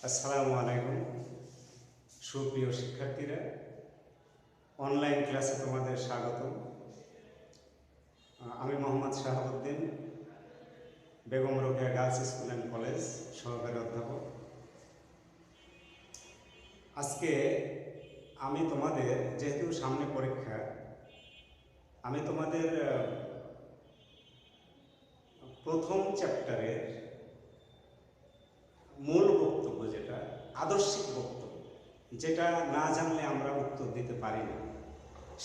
আসসালামু আলাইকুম সুপ্রিয় শিক্ষার্থীরা, অনলাইন ক্লাসে তোমাদের স্বাগতম। আমি Mohammad Shahabuddin, Begum Rokeya girls school and college সহকারী অধ্যাপক। আজকে আমি তোমাদের, যেহেতু সামনে পরীক্ষা, আমি তোমাদের প্রথম চ্যাপ্টারের মূল বক্তব্য, যেটা আদর্শিক বক্তব্য, যেটা না জানলে আমরা উত্তর দিতে পারি না,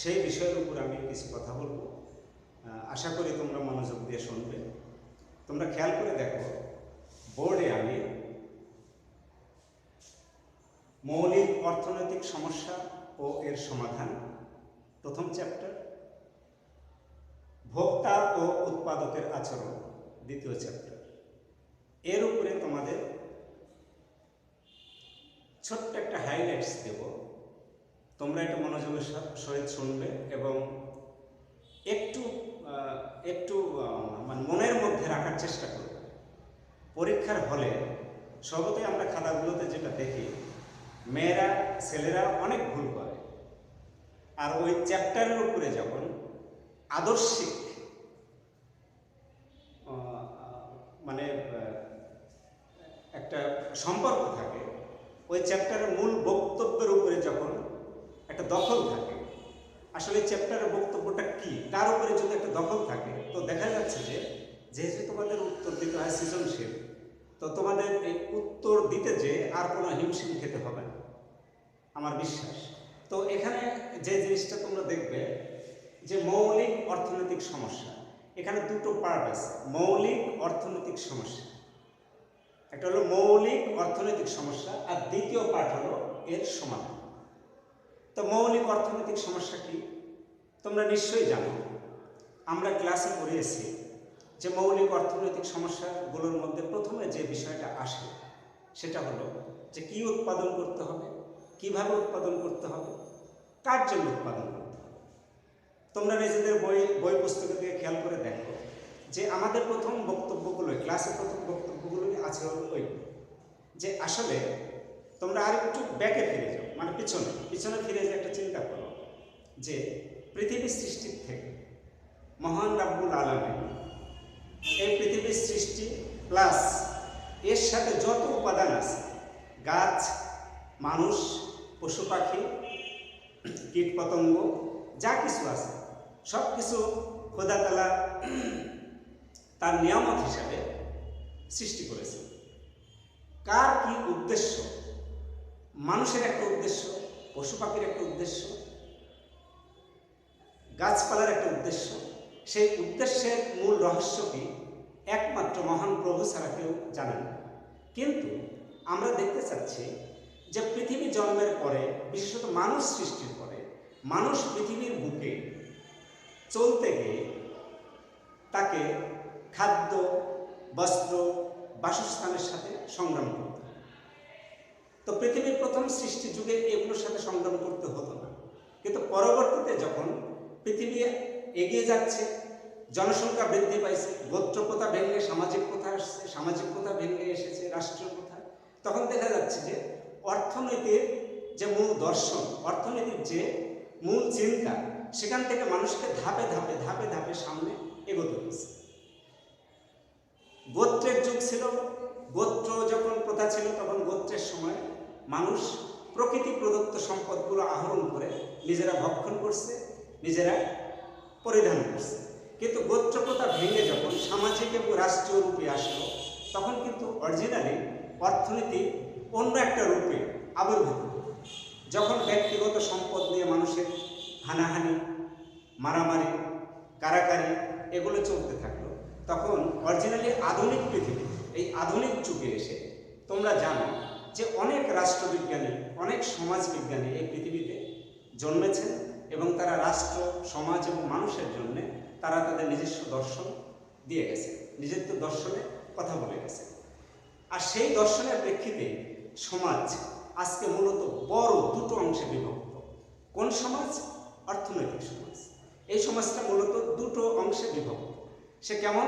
সেই বিষয়ের উপর আমি কিছু কথা বলবো। আশা করি তোমরা মনোযোগ দিয়ে শুনবে। তোমরা খেয়াল করে দেখো, বোর্ডে আমি মৌলিক অর্থনৈতিক সমস্যা ও এর সমাধান, প্রথম চ্যাপ্টার, ভোক্তা ও উৎপাদকের আচরণ, দ্বিতীয় চ্যাপ্টার, এর উপরে তোমাদের ছোট্ট একটা হাইলাইটস দেব। তোমরা এটা মনোযোগের সহিত শুনবে এবং একটু একটু মানে মনের মধ্যে রাখার চেষ্টা করবে। পরীক্ষার হলে সর্বদাই আমরা খাতাগুলোতে যেটা দেখি, মেয়েরা ছেলেরা অনেক ভুল করে, আর ওই চ্যাপ্টারের উপরে যখন আদর্শিক মানে একটা সম্পর্ক থাকে, ওই চ্যাপ্টারের মূল বক্তব্যের উপরে যখন একটা দখল থাকে, আসলে চ্যাপ্টারের বক্তব্যটা কি, তার উপরে যদি একটা দখল থাকে, তো দেখা যাচ্ছে যে যেহেতু তোমাদের উত্তর দিতে হয় সৃজনশীল, তো তোমাদের এই উত্তর দিতে যে আর কোনো হিমশিম খেতে হবে না, আমার বিশ্বাস। তো এখানে যে জিনিসটা তোমরা দেখবে যে মৌলিক অর্থনৈতিক সমস্যা, এখানে দুটো পার্ট আছে। মৌলিক অর্থনৈতিক সমস্যা, একটা হলো মৌলিক অর্থনৈতিক সমস্যা, আর দ্বিতীয় পার্ট হলো এর সমাধান। তো মৌলিক অর্থনৈতিক সমস্যা কি তোমরা নিশ্চয়ই জানো, আমরা ক্লাসে পড়িয়েছি যে মৌলিক অর্থনৈতিক সমস্যাগুলোর মধ্যে প্রথমে যে বিষয়টা আসে সেটা হলো যে কি উৎপাদন করতে হবে, কিভাবে উৎপাদন করতে হবে, কার জন্য উৎপাদন করতে হবে। তোমরা নিজেদের বই পুস্তকের দিকে খেয়াল করে দেখো যে আমাদের প্রথম বক্তব্যগুলো, ক্লাসের প্রথম বক্তব্যগুলোই আছে হলো ওই যে আসলে তোমরা আর একটু ব্যাকে ফিরে যাও, মানে পিছনে ফিরে যে একটা চিন্তা করো যে পৃথিবীর সৃষ্টির থেকে মহান রাব্বুল আলামিন এই পৃথিবীর সৃষ্টি প্লাস এর সাথে যত উপাদান আছে, গাছ, মানুষ, পশু পাখি, কীট পতঙ্গ, যা কিছু আছে সব কিছু খোদা তাআলা তার নিয়ামত হিসাবে সৃষ্টি করেছে। কার কি উদ্দেশ্য? মানুষের একটা উদ্দেশ্য, পশু পাখির একটা উদ্দেশ্য, গাছপালার একটা উদ্দেশ্য। সেই উদ্দেশ্যের মূল রহস্য কি একমাত্র মহান প্রভু ছাড়া কেউ জানে না। কিন্তু আমরা দেখতে চাচ্ছি যে পৃথিবী জন্মের পরে, বিশেষত মানুষ সৃষ্টির পরে, মানুষ পৃথিবীর বুকে চলতে গিয়ে তাকে খাদ্য, বস্ত্র, বাসস্থানের সাথে সংগ্রাম করতে হয়। তো পৃথিবীর প্রথম সৃষ্টি যুগে এগুলোর সাথে সংগ্রাম করতে হতো না, কিন্তু পরবর্তীতে যখন পৃথিবী এগিয়ে যাচ্ছে, জনসংখ্যা বৃদ্ধি পাইছে, গোত্র প্রথা ভেঙে সামাজিক প্রথা আসছে, সামাজিক প্রথা ভেঙে এসেছে রাষ্ট্রীয় প্রথা, তখন দেখা যাচ্ছে যে অর্থনীতির যে মূল দর্শন, অর্থনীতির যে মূল চিন্তা, সেখান থেকে মানুষকে ধাপে ধাপে ধাপে ধাপে সামনে এগোতে হয়েছে। গোত্রের যুগ ছিল, গোত্র যখন প্রথা ছিল, তখন গোত্রের সময় মানুষ প্রকৃতি প্রদত্ত সম্পদগুলো আহরণ করে নিজেরা ভক্ষণ করছে, নিজেরা পরিধান করছে। কিন্তু গোত্র প্রথা ভেঙে যখন সামাজিক এবং রাষ্ট্রীয় রূপে আসলো, তখন কিন্তু অরিজিনালি অর্থনীতি অন্য একটা রূপে আবির্ভূত। যখন ব্যক্তিগত সম্পদ নিয়ে মানুষের হানাহানি, মারামারি, কারাকারি এগুলো চলতে থাকলো, তখন অরিজিনালি আধুনিক পৃথিবী, এই আধুনিক যুগে এসে তোমরা জানো যে অনেক রাষ্ট্রবিজ্ঞানী, অনেক সমাজবিজ্ঞানী এই পৃথিবীতে জন্মেছেন এবং তারা রাষ্ট্র, সমাজ এবং মানুষের জন্য তারা তাদের নিজস্ব দর্শন দিয়ে গেছে, নিজস্ব দর্শনে কথা বলে গেছে। আর সেই দর্শনের প্রেক্ষিতে সমাজ আজকে মূলত বড় দুটো অংশে বিভক্ত। কোন সমাজ? অর্থনৈতিক সমাজ। এই সমাজটা মূলত দুটো অংশে বিভক্ত। সে কেমন?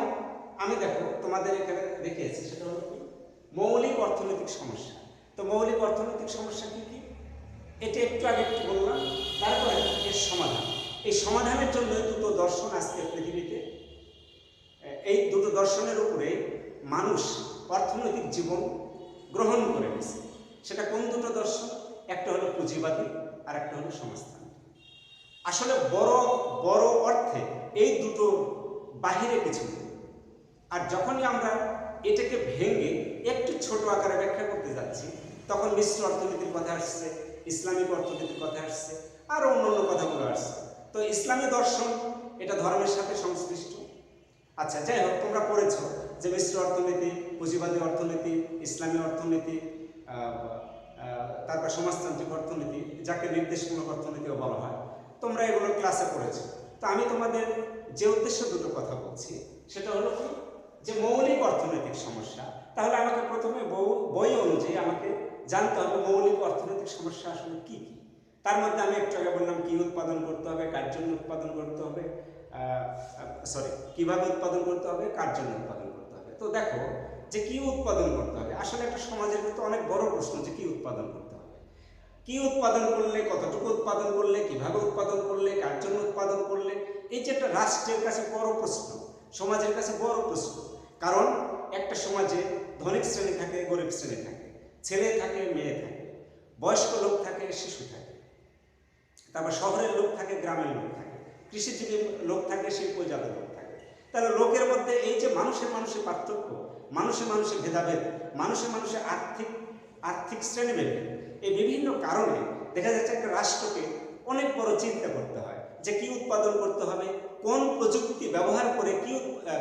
আমি দেখো তোমাদের এখানে দেখিয়েছি, সেটা হলো মৌলিক অর্থনৈতিক সমস্যা। তো মৌলিক অর্থনৈতিক সমস্যা কি কি, এটা একটু আগে একটু বললাম। তারপরে এর সমাধান, এই সমাধানের জন্য দুটো দর্শন আজকে পৃথিবীতে, এই দুটো দর্শনের উপরে মানুষ অর্থনৈতিক জীবন গ্রহণ করে নিয়েছে। সেটা কোন দুটো দর্শন? একটা হলো পুঁজিবাদী আর একটা হলো সমাজতান্ত্রিক। আসলে বড় বড় অর্থে এই দুটো বাহিরে কিছু নেই। আর যখনই আমরা এটাকে ভেঙে একটু ছোট আকারে ব্যাখ্যা করতে যাচ্ছি, তখন মিশ্র অর্থনীতির কথা আসছে, ইসলামিক অর্থনীতির কথা আসছে, আর অন্যান্য কথাগুলো আসছে। তো ইসলামী দর্শন এটা ধর্মের সাথে সংশ্লিষ্ট। আচ্ছা, যাই হোক, তোমরা পড়েছ যে মিশ্র অর্থনীতি, পুঁজিবাদী অর্থনীতি, ইসলামী অর্থনীতি, তারপর সমাজতান্ত্রিক অর্থনীতি, যাকে নির্দেশমূলক অর্থনীতিও বলা হয়। তোমরা এগুলো ক্লাসে পড়েছো। তো আমি তোমাদের যে উদ্দেশ্য দুটো কথা বলছি, সেটা হলো কি, যে মৌলিক অর্থনৈতিক সমস্যা। তাহলে আমাকে প্রথমে বই অনুযায়ী আমাকে জানতে হবে মৌলিক অর্থনৈতিক সমস্যা আসলে কি কি। তার মধ্যে আমি একটু আগে বললাম কি উৎপাদন করতে হবে, কার জন্য উৎপাদন করতে হবে, কিভাবে উৎপাদন করতে হবে, কার জন্য উৎপাদন করতে হবে। তো দেখো যে কি উৎপাদন করতে হবে, আসলে একটা সমাজের ভিতরে অনেক বড় প্রশ্ন যে কি উৎপাদন করতে হবে, কি উৎপাদন করলে, কতটুকু উৎপাদন করলে, কিভাবে উৎপাদন করলে, কার জন্য উৎপাদন করলে। এই যে একটা রাষ্ট্রের কাছে বড় প্রশ্ন, সমাজের কাছে বড় প্রশ্ন। কারণ একটা সমাজে ধনিক শ্রেণী থাকে, গরিব শ্রেণী থাকে, ছেলে থাকে, মেয়ে থাকে, বয়স্ক লোক থাকে, শিশু থাকে, তারপর শহরের লোক থাকে, গ্রামের লোক থাকে, কৃষিজীবী লোক থাকে, শিল্পজাত লোক থাকে। তাহলে লোকের মধ্যে এই যে মানুষের পার্থক্য, মানুষের ভেদাভেদ, মানুষের আর্থিক শ্রেণীভেদ, এই বিভিন্ন কারণে দেখা যাচ্ছে একটা রাষ্ট্রকে অনেক বড় চিন্তা করতে হয় যে কি উৎপাদন করতে হবে, কোন প্রযুক্তি ব্যবহার করে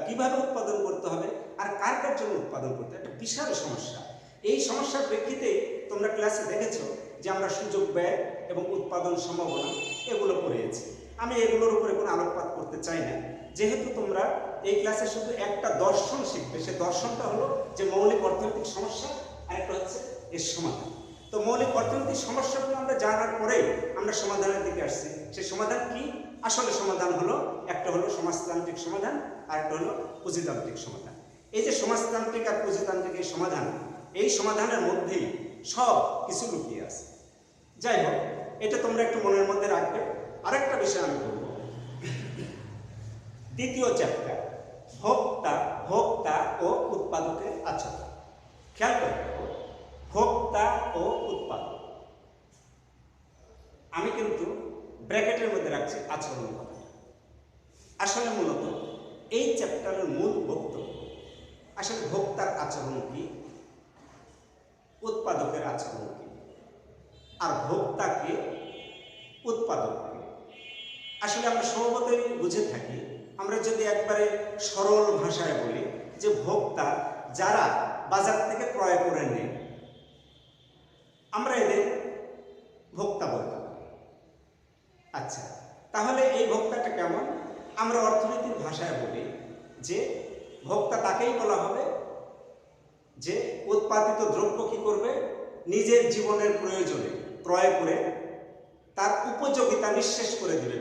কিভাবে উৎপাদন করতে হবে, আর কার কার জন্য উৎপাদন করতে হবে। একটা বিশাল সমস্যা। এই সমস্যার প্রেক্ষিতে তোমরা ক্লাসে দেখেছো যে আমরা সুযোগ ব্যয় এবং উৎপাদন সম্ভাবনা এগুলো পড়িয়েছি। আমি এগুলোর উপরে কোনো আলোকপাত করতে চাই না, যেহেতু তোমরা এই ক্লাসে শুধু একটা দর্শন শিখবে। সে দর্শনটা হলো যে মৌলিক অর্থনৈতিক সমস্যা, আর একটা হচ্ছে এর সমাধান। তো মৌলিক অর্থনৈতিক সমস্যাগুলো আমরা জানার পরেই আমরা সমাধানের দিকে আসছি। সে সমাধান কি? আসলে সমাধান হলো, একটা হলো সমাজতান্ত্রিক সমাধান, আর একটা হলো পুঁজিতান্ত্রিক সমাধান। এই যে সমাজতান্ত্রিক আর পুঁজিতান্ত্রিক এই সমাধান, এই সমাধানের মধ্যেই সব কিছু লুকিয়ে আছে। যাই হোক, এটা তোমরা একটু মনের মধ্যে রাখবে। আরেকটা বিষয় আমি বলবো, দ্বিতীয় চ্যাপ্টার, ভোক্তা ও উৎপাদকের আচরণ। খেয়াল করে দেখো, ভোক্তা ও উৎপাদক, আমি কিন্তু ব্র্যাকেটের মধ্যে রাখছি আচরণ কথা। আসলে মূলত এই চ্যাপ্টারের মূল বক্তব্য আসলে ভোক্তার আচরণ কি, উৎপাদকের আচরণ কি, আর ভোক্তাকে, উৎপাদককে। আসলে আমরা স্বভাবতই বুঝে থাকি, আমরা যদি একবারে সরল ভাষায় বলি যে ভোক্তা যারা বাজার থেকে ক্রয় করে নেয়, আমরা এদের ভোক্তা বলতে পারি। আচ্ছা, তাহলে এই ভোক্তাটা কেমন? আমরা অর্থনীতির ভাষায় বলি যে ভোক্তা তাকেই বলা হবে যে উৎপাদিত দ্রব্য কি করবে, নিজের জীবনের প্রয়োজনে ক্রয় করে তার উপযোগিতা নিঃশেষ করে দিবে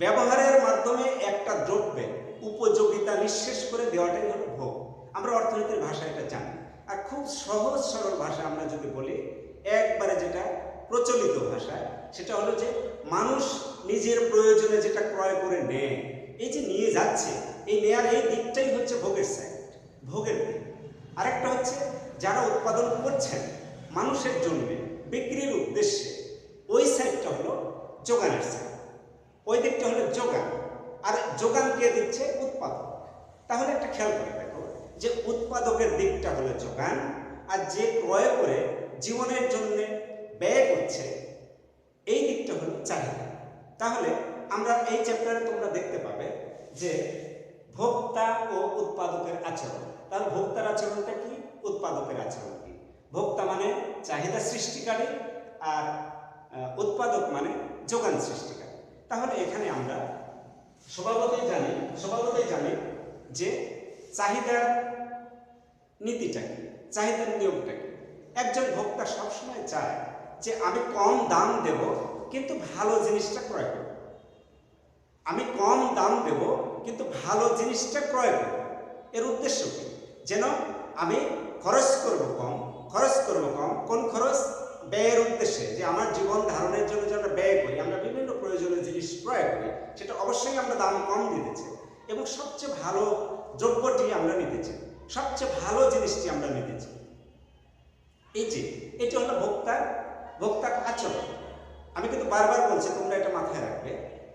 ব্যবহারের মাধ্যমে একটা দ্রব্যের উপযোগিতা নিঃশেষ করে দেওয়াটাই হলো ভোগ। আমরা অর্থনীতির ভাষায় এটা জানি। আর খুব সহজ সরল ভাষা আমরা যদি বলি, একবারে যেটা প্রচলিত ভাষায়, সেটা হলো যে মানুষ নিজের প্রয়োজনে যেটা ক্রয় করে নেয়, এই যে নিয়ে যাচ্ছে, এই নেয়ার এই দিকটাই হচ্ছে ভোগের সাইড, ভোগের দিক। আরেকটা হচ্ছে যারা উৎপাদন করছেন মানুষের জন্য বিক্রির উদ্দেশ্যে, ওই সাইডটা হলো যোগানের সাইড, ওই দিকটা হলো যোগান। আর যোগান কে দিচ্ছে? উৎপাদক। তাহলে একটা খেয়াল করে দেখো যে উৎপাদকের দিকটা হলো যোগান, আর যে ক্রয় করে জীবনের জন্য ব্যয় করছে এই দিকটা হলো চাহিদা। তাহলে আমরা এই চ্যাপ্টারে তোমরা দেখতে পাবে যে ভোক্তা ও উৎপাদকের আচরণ। তাহলে ভোক্তার আচরণটা কি, উৎপাদকের আচরণ কি? ভোক্তা মানে চাহিদা সৃষ্টিকারী, আর উৎপাদক মানে যোগান সৃষ্টিকারী। তাহলে এখানে আমরা স্বভাবতই জানি যে চাহিদার নীতিটা কি, চাহিদার নিয়মটা কি। একজন ভোক্তা সবসময় চায় যে আমি কম দাম দেব কিন্তু ভালো জিনিসটা ক্রয় করব, আমি কম দাম দেব কিন্তু ভালো জিনিসটা ক্রয় করব। এর উদ্দেশ্য কি? যেন আমি খরচ করব কম খরচ করবো কম। কোন খরচ? ব্যয়ের উদ্দেশ্যে, যে আমার জীবন ধারণের জন্য যে আমরা ব্যয় করি, আমরা বিভিন্ন প্রয়োজনীয় জিনিস ক্রয় করি, সেটা অবশ্যই আমরা দাম কম দিতে চাই এবং সবচেয়ে ভালো দ্রব্যটি আমরা নিতে চাই, সবচেয়ে ভালো জিনিসটি আমরা নিতে চাই। এই যে এটি হলো ভোক্তার আচরণ। আমি কিন্তু বারবার বলছি, তোমরা এটা মাথায় রাখবে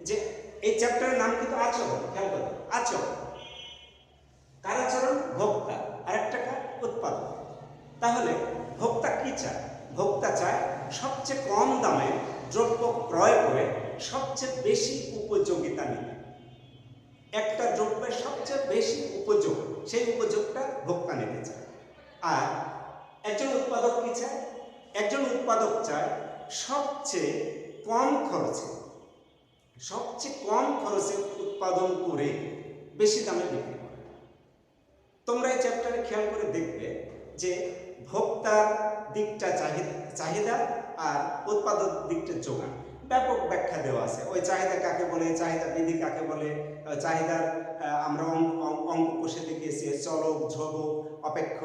যে এই চ্যাপ্টারের নাম কিন্তু আচরণ। খেয়াল করো, আচরণ। কার আচরণ? ভোক্তা। আর একটা কার? উৎপাদক। তাহলে ভোক্তা কি চায়? ভোক্তা চায় সবচেয়ে কম দামে দ্রব্য ক্রয় করে সবচেয়ে বেশি উপযোগিতা নিতে। একটা দ্রব্যের সবচেয়ে বেশি উপযোগ, সেই উপযোগটা ভোক্তা নিতে চায়। আর একজন উৎপাদক কি চায়? একজন উৎপাদক চায় সবচেয়ে কম খরচে উৎপাদন করে বেশি দামে বিক্রি করে। তোমরা এই চ্যাপ্টারে খেয়াল করে দেখবে যে ভোক্তার দিকটা চাহিদা আর উৎপাদক দিকটা যোগান, ব্যাপক ব্যাখ্যা দেওয়া আছে। ওই চাহিদা কাকে বলে, চাহিদা বিধি কাকে বলে, চাহিদার আমরা অঙ্ক কষে দেখিয়েছি, চলক, ঝোঁক, অপেক্ষ,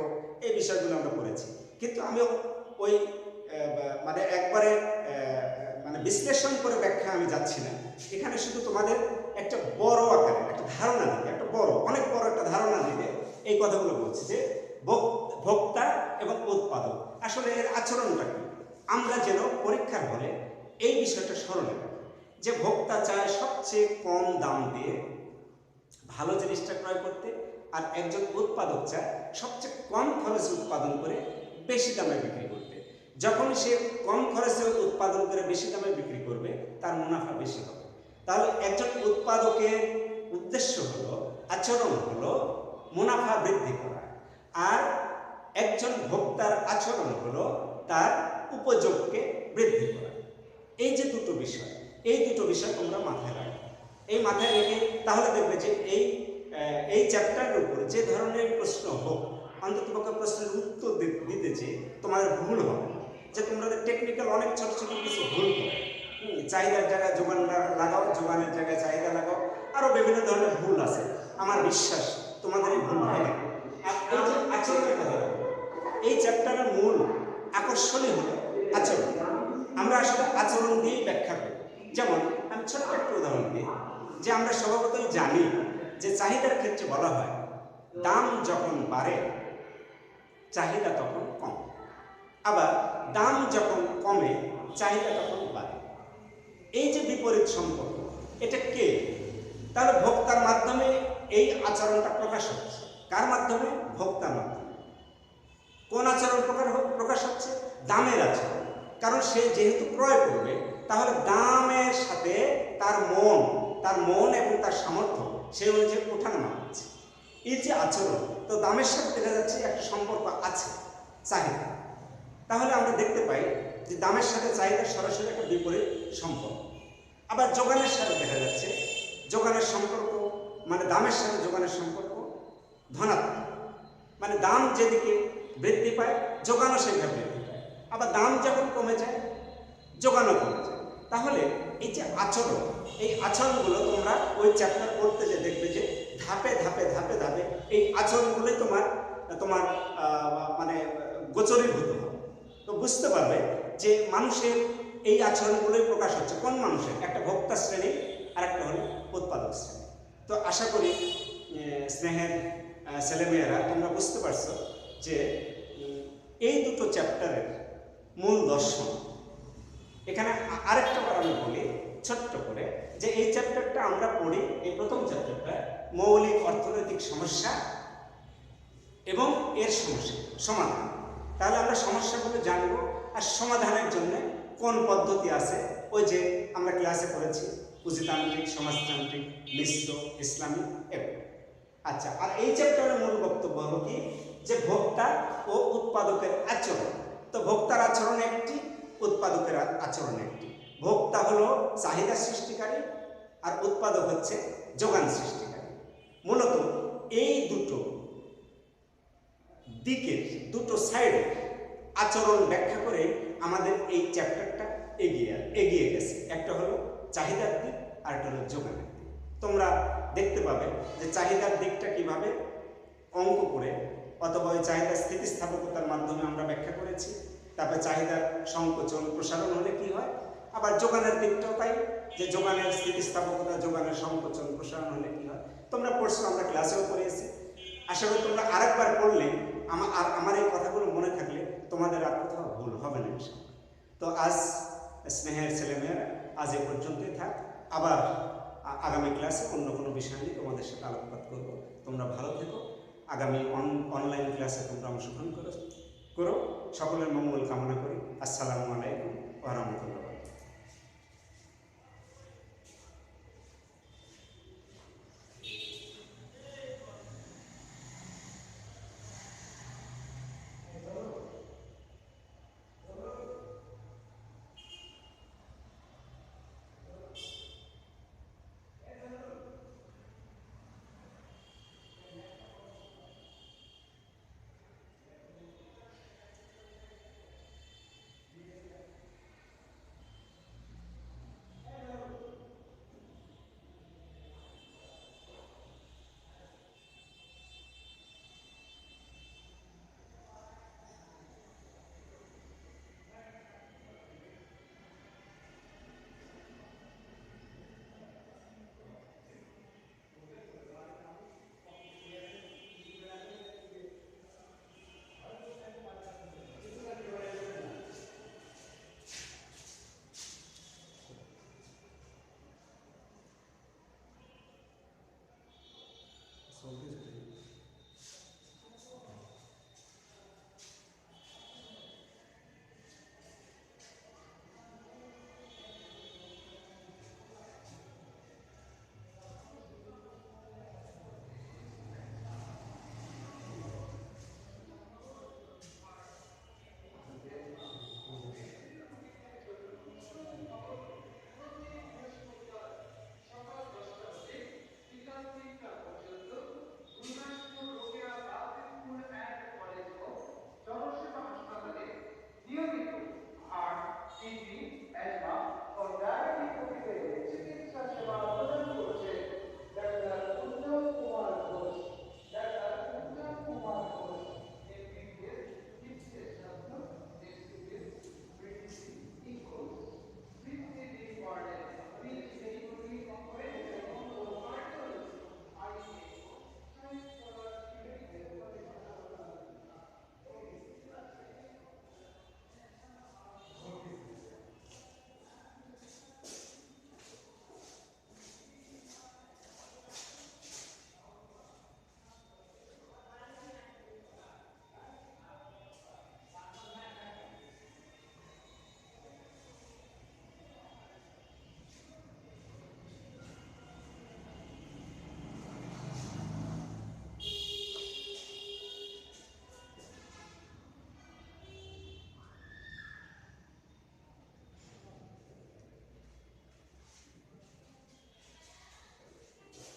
এই বিষয়গুলো আমরা পড়েছি। কিন্তু আমি ওই মানে একবারে মানে বিশ্লেষণ করে ব্যাখ্যা আমি যাচ্ছি না। এখানে শুধু তোমাদের একটা বড় আকারে একটা ধারণা দিতে, অনেক বড় একটা ধারণা দিতে এই কথাগুলো বলছি যে ভোক্তা এবং উৎপাদক আসলে এর আচরণটা কি। আমরা যেন পরীক্ষার হলে এই বিষয়টা স্মরণে রাখি যে ভোক্তা চায় সবচেয়ে কম দাম দিয়ে ভালো জিনিসটা ক্রয় করতে, আর একজন উৎপাদক চায় সবচেয়ে কম খরচে উৎপাদন করে বেশি দামে বিক্রি করতে। যখন সে কম খরচে উৎপাদন করে বেশি দামে বিক্রি করবে, তার মুনাফা বেশি হবে। তাহলে একজন উৎপাদকের উদ্দেশ্য হলো, আচরণ হলো মুনাফা বৃদ্ধি করা, আর একজন ভোক্তার আচরণ হলো তার উপযোগকে বৃদ্ধি করা। এই যে দুটো বিষয় তোমরা মাথায় রাখো। এই মাথায় রেখে তাহলে দেখবে যে এই চ্যাপ্টারের উপর যে ধরনের প্রশ্ন হোক, অন্ততপক্ষে প্রশ্নের উত্তর দিতে যে তোমাদের ভুল হবে, যে তোমরা টেকনিক্যাল অনেক ছোট ছোট কিছু ভুল করো, চাহিদার জায়গায় যোগান লাগাও, যোগানের জায়গায় চাহিদা লাগাও, আরো বিভিন্ন ধরনের ভুল আছে। আমার বিশ্বাস তোমাদের এই ভুল হয় না। আর এই যে আচরণের কথা, এই চ্যাপ্টারের মূল আকর্ষণই হলো আচরণ। আমরা আসলে আচরণ দিয়েই ব্যাখ্যা করি। যেমন আমি ছোট্ট একটা উদাহরণ দিই, যে আমরা স্বভাবতই জানি যে চাহিদার ক্ষেত্রে বলা হয় দাম যখন বাড়ে চাহিদা তখন কম, আবার দাম যখন কমে চাহিদা তখন বাড়ে। এই যে বিপরীত সম্পর্ক, এটা কে? তাহলে ভোক্তার মাধ্যমে এই আচরণটা প্রকাশ হচ্ছে। কার মাধ্যমে? ভোক্তার মাধ্যমে। কোন আচরণ প্রকাশ হচ্ছে? দামের আচরণ। কারণ সে যেহেতু ক্রয় করবে, তাহলে দামের সাথে তার মন এবং তার সামর্থ্য সেই অনুযায়ী ওঠানামা হচ্ছে। এই যে আচরণ, তো দামের সাথে দেখা যাচ্ছে একটা সম্পর্ক আছে, চাহিদা। তাহলে আমরা দেখতে পাই যে দামের সাথে চাহিদার সরাসরি একটা বিপরীত সম্পর্ক। আবার যোগানের সাথে দেখা যাচ্ছে যোগানের সম্পর্ক, মানে দামের সাথে যোগানের সম্পর্ক ধনাত্মক। মানে দাম যেদিকে বৃদ্ধি পায়, যোগানও সেইভাবে বৃদ্ধি পায়। আবার দাম যখন কমে যায়, যোগানও কমে যায়। তাহলে এই যে আচরণ, এই আচরণগুলো তোমরা ওই চ্যাপ্টার পড়তে যে দেখবে যে ধাপে ধাপে এই আচরণগুলোই তোমার মানে গোচরীভূত হবে। তো বুঝতে পারবে যে মানুষের এই আচরণগুলোই প্রকাশ হচ্ছে। কোন মানুষের? একটা ভোক্তা শ্রেণী, আর একটা হলো উৎপাদক শ্রেণী। তো আশা করি স্নেহের ছেলেমেয়েরা তোমরা বুঝতে পারছো যে এই দুটো চ্যাপ্টারের মূল দর্শন। এখানে আরেকটা বার আমি বলি ছোট্ট করে, যে এই চ্যাপ্টারটা আমরা পড়ি, এই প্রথম চ্যাপ্টারটা মৌলিক অর্থনৈতিক সমস্যা এবং এর সমাধান। তাহলে আমরা সমস্যাগুলো জানবো, আর সমাধানের জন্য কোন পদ্ধতি আছে, ওই যে আমরা ক্লাসে পড়েছি পুঁজিতান্ত্রিক, সমাজতান্ত্রিক, মিশ্র, ইসলামী এবং। আচ্ছা, আর এই চ্যাপ্টারের মূল বক্তব্য হলো কি, যে ভোক্তা ও উৎপাদকের আচরণ। তো ভোক্তার আচরণ একটি, উৎপাদকের আচরণ একটি। ভোক্তা হলো চাহিদা সৃষ্টিকারী, আর উৎপাদক হচ্ছে যোগান সৃষ্টিকারী। মূলত এই দুটো দিকের, দুটো সাইডের আচরণ ব্যাখ্যা করে আমাদের এই চ্যাপ্টারটা এগিয়ে গেছে। একটা হলো চাহিদার দিক, আর একটা হলো যোগানের দিক। তোমরা দেখতে পাবে যে চাহিদার দিকটা কিভাবে অঙ্ক করে অথবা ওই চাহিদার স্থিতিস্থাপকতার মাধ্যমে আমরা ব্যাখ্যা করেছি। তারপরে চাহিদার সংকোচন প্রসারণ হলে কি হয়, আবার যোগানের দিকটাও তাই, যে যোগানের স্থিতিস্থাপকতা, যোগানের সংকোচন প্রসারণ হলে কি হয় তোমরা পড়ছো, আমরা ক্লাসেও পড়েছি। আশা করি তোমরা আরেকবার পড়লে আমার এই কথাগুলো মনে থাকলে তোমাদের আর কোথাও ভুল হবে না ইনশাআল্লাহ। তো আজ স্নেহের ছেলেমেয়েরা আজ এ পর্যন্তই থাক, আবার আগামী ক্লাসে অন্য কোনো বিষয় নিয়ে তোমাদের সাথে আলোকপাত করবো। তোমরা ভালো থেকো, আগামী অনলাইন ক্লাসে তোমরা অংশগ্রহণ করো। সকলের মঙ্গল কামনা করি। আসসালামু আলাইকুম ওয়া রাহমাতুল্লাহ।